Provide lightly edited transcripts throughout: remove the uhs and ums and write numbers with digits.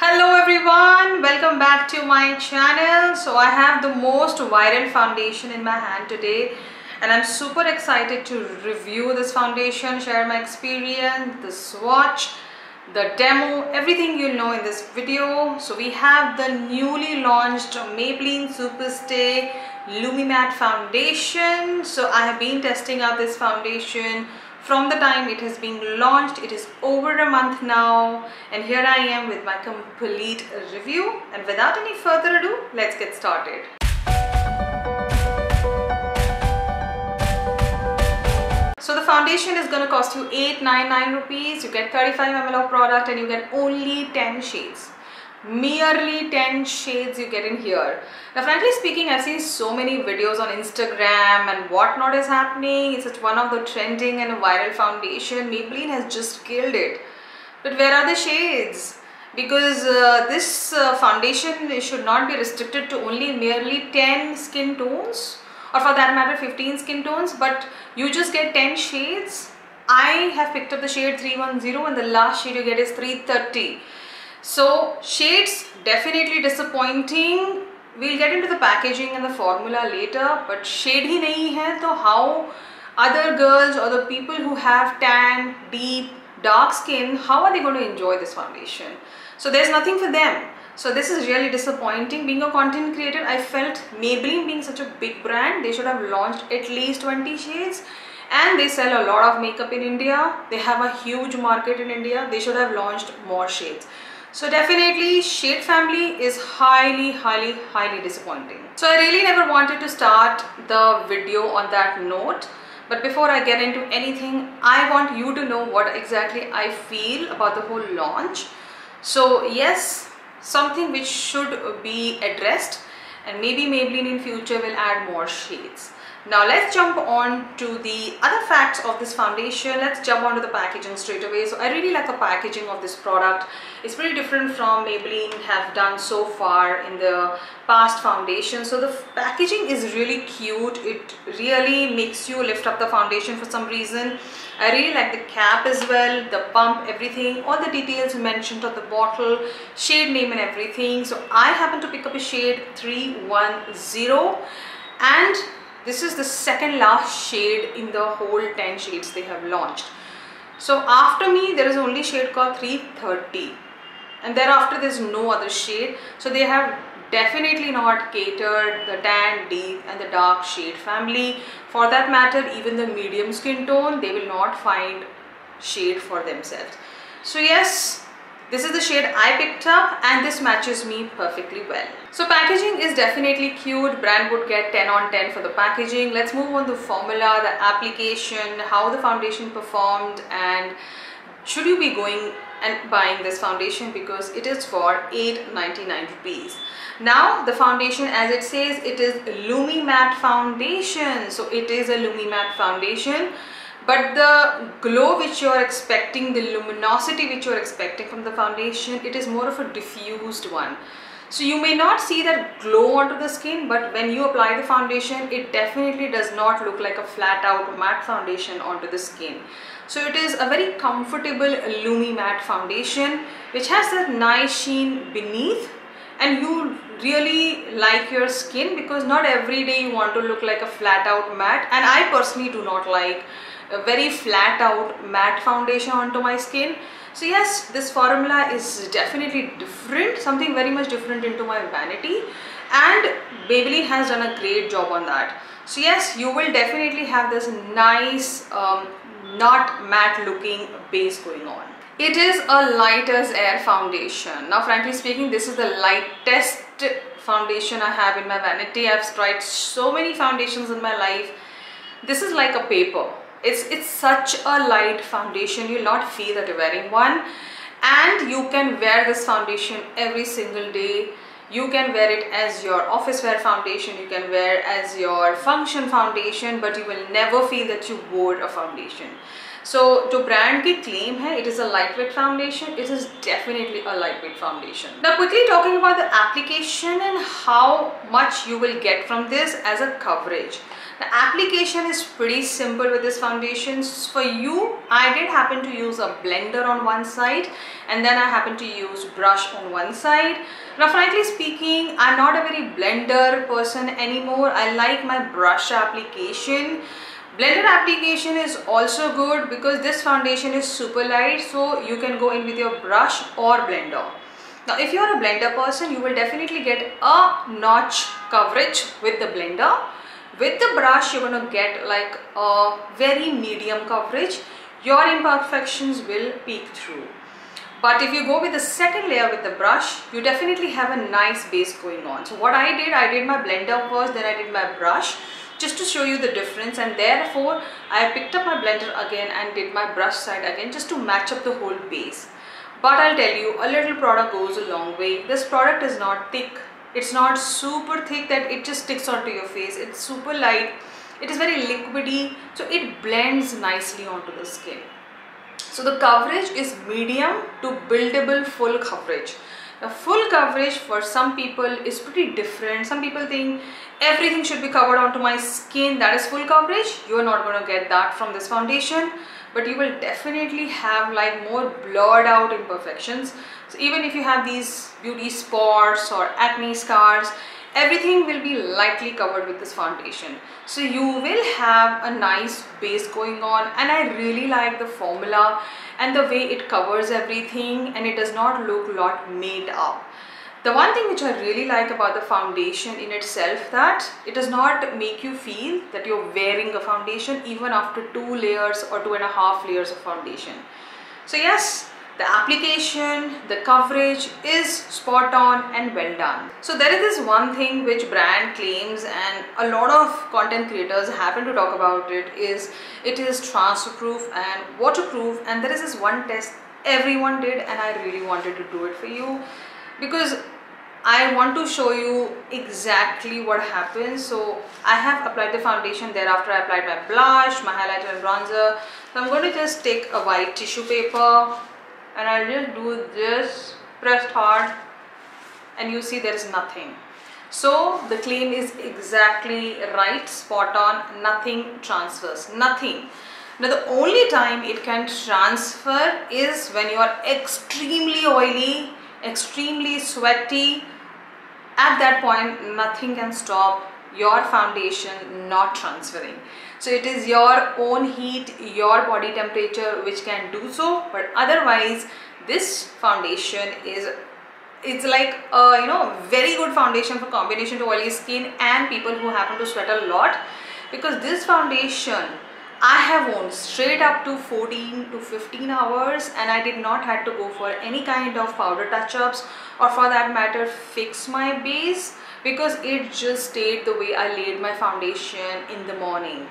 Hello everyone, welcome back to my channel. So I have the most viral foundation in my hand today and I'm super excited to review this foundation, share my experience, the swatch, the demo, everything you'll know in this video. So we have the newly launched Maybelline Superstay Lumi-Matte foundation. So I have been testing out this foundation from the time it has been launched. It is over a month now and here I am with my complete review, and without any further ado, let's get started. So the foundation is going to cost you 899 rupees. You get 35 ml of product and you get only 10 shades. Merely 10 shades you get in here. Now frankly speaking, I've seen so many videos on Instagram and whatnot is happening. It's one of the trending and viral foundation. Maybelline has just killed it. But where are the shades? Because this foundation should not be restricted to only merely 10 skin tones, or for that matter 15 skin tones, but you just get 10 shades. I have picked up the shade 310 and the last shade you get is 330. So shades definitely disappointing. We'll get into the packaging and the formula later, but shade hi nahi hai, to how other girls or the people who have tan, deep, dark skin, how are they going to enjoy this foundation? So there's nothing for them. So this is really disappointing. Being a content creator, I felt Maybelline being such a big brand, they should have launched at least 20 shades. And they sell a lot of makeup in India. They have a huge market in India. They should have launched more shades. So definitely shade family is highly disappointing. So I really never wanted to start the video on that note. But before I get into anything, I want you to know what exactly I feel about the whole launch. So yes, something which should be addressed, and maybe Maybelline in future will add more shades. Now let's jump on to the other facts of this foundation. Let's jump onto the packaging straight away. So I really like the packaging of this product. It's pretty different from Maybelline have done so far in the past foundation. So the packaging is really cute. It really makes you lift up the foundation for some reason. I really like the cap as well, the pump, everything, all the details mentioned on the bottle, shade name and everything. So I happen to pick up a shade 310 and this is the second last shade in the whole 10 shades they have launched. So after me there is only shade called 330 and thereafter there is no other shade. So they have definitely not catered the tan, deep and the dark shade family. For that matter, even the medium skin tone, they will not find shade for themselves. So yes, this is the shade I picked up and this matches me perfectly well. So packaging is definitely cute. Brand would get 10 on 10 for the packaging. Let's move on to formula, the application, how the foundation performed, and should you be going and buying this foundation because it is for 899 rupees. Now the foundation, as it says, it is Lumi-Matte foundation. So it is a Lumi-Matte foundation. But the glow which you are expecting, the luminosity which you are expecting from the foundation, it is more of a diffused one. So you may not see that glow onto the skin, but when you apply the foundation, it definitely does not look like a flat out matte foundation onto the skin. So it is a very comfortable Lumi-Matte foundation which has that nice sheen beneath, and you really like your skin because not every day you want to look like a flat out matte, and I personally do not like a very flat out matte foundation onto my skin. So yes, this formula is definitely different, something very much different into my vanity, and Maybelline has done a great job on that. So yes, you will definitely have this nice not matte looking base going on. It is a light as air foundation. Now frankly speaking, this is the lightest foundation I have in my vanity. I've tried so many foundations in my life. This is like a paper. It's such a light foundation, you'll not feel that you're wearing one, and you can wear this foundation every single day. You can wear it as your office wear foundation, you can wear as your function foundation, but you will never feel that you wore a foundation. So जो brand की claim है, it is a lightweight foundation. It is definitely a lightweight foundation. Now quickly talking about the application and how much you will get from this as a coverage. The application is pretty simple with this foundation. For you, I did happen to use a blender on one side and then I happen to use brush on one side. Now frankly speaking, I'm not a very blender person anymore. I like my brush application. Blender application is also good because this foundation is super light, so you can go in with your brush or blender. Now if you're a blender person, you will definitely get a notch coverage with the blender. With the brush, you're going to get like a very medium coverage. Your imperfections will peek through. But if you go with the second layer with the brush, you definitely have a nice base going on. So what I did my blender first, then I did my brush, just to show you the difference, and therefore I picked up my blender again and did my brush side again just to match up the whole base. But I'll tell you, a little product goes a long way. This product is not thick. It's not super thick that it just sticks onto your face. It's super light. It is very liquidy, so it blends nicely onto the skin. So the coverage is medium to buildable full coverage. The full coverage for some people is pretty different. Some people think everything should be covered onto my skin. That is full coverage. You are not going to get that from this foundation, but you will definitely have like more blurred out imperfections. So even if you have these beauty spots or acne scars, everything will be lightly covered with this foundation. So you will have a nice base going on, and I really like the formula and the way it covers everything, and it does not look a lot made up. The one thing which I really like about the foundation in itself, that it does not make you feel that you're wearing a foundation even after 2 layers or 2.5 layers of foundation. So yes, the application, the coverage is spot on and well done. So there is this one thing which brand claims, and a lot of content creators happen to talk about it, is it is transfer proof and waterproof, and there is this one test everyone did and I really wanted to do it for you because I want to show you exactly what happens. So I have applied the foundation, thereafter I applied my blush, my highlighter and bronzer. So I'm going to just take a white tissue paper and I'll just do this, pressed hard, and you see there is nothing. So the claim is exactly right, spot on, nothing transfers, nothing. Now the only time it can transfer is when you are extremely oily, extremely sweaty. At that point, nothing can stop your foundation not transferring. So it is your own heat, your body temperature which can do so, but otherwise this foundation is, it's like a very good foundation for combination to oily skin and people who happen to sweat a lot, because this foundation I have worn straight up to 14 to 15 hours and I did not have to go for any kind of powder touch-ups or for that matter fix my base, because it just stayed the way I laid my foundation in the morning.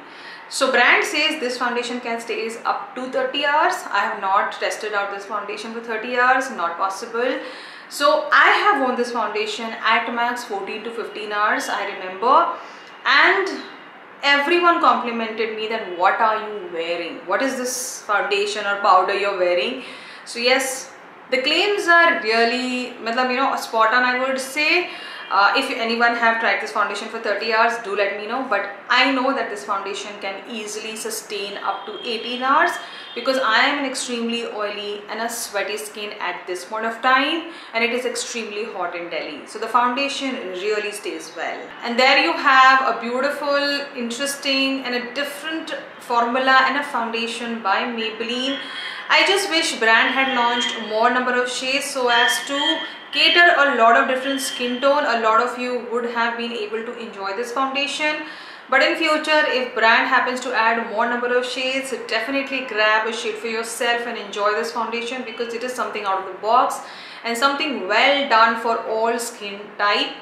So brand says this foundation can stay up to 30 hours. I have not tested out this foundation for 30 hours, not possible. So I have worn this foundation at max 14 to 15 hours, I remember, and everyone complimented me that what are you wearing? What is this foundation or powder you're wearing? So yes, the claims are really spot on, I would say. If anyone have tried this foundation for 30 hours, do let me know. But I know that this foundation can easily sustain up to 18 hours because I am an extremely oily and a sweaty skin at this point of time, and it is extremely hot in Delhi. So the foundation really stays well. And there you have a beautiful, interesting and a different formula and a foundation by Maybelline. I just wish brand had launched more number of shades so as to cater a lot of different skin tone. A lot of you would have been able to enjoy this foundation. But in future, if brand happens to add more number of shades, definitely grab a shade for yourself and enjoy this foundation, because it is something out of the box and something well done for all skin type.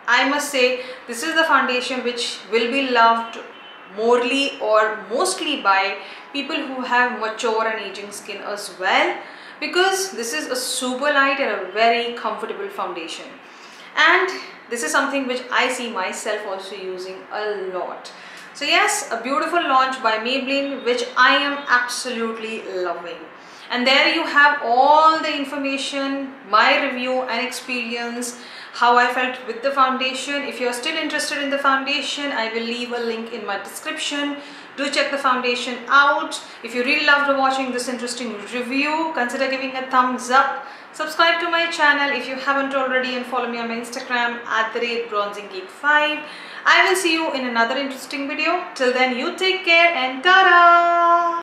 I must say this is the foundation which will be loved morely or mostly by people who have mature and aging skin as well, because this is a super light and a very comfortable foundation. And this is something which I see myself also using a lot. So yes, a beautiful launch by Maybelline, which I am absolutely loving. And there you have all the information, my review and experience, how I felt with the foundation. If you're still interested in the foundation, I will leave a link in my description. Do check the foundation out. If you really loved watching this interesting review, consider giving a thumbs up. Subscribe to my channel if you haven't already, and follow me on my Instagram @bronzinggeek5. I will see you in another interesting video. Till then, you take care and ta-da!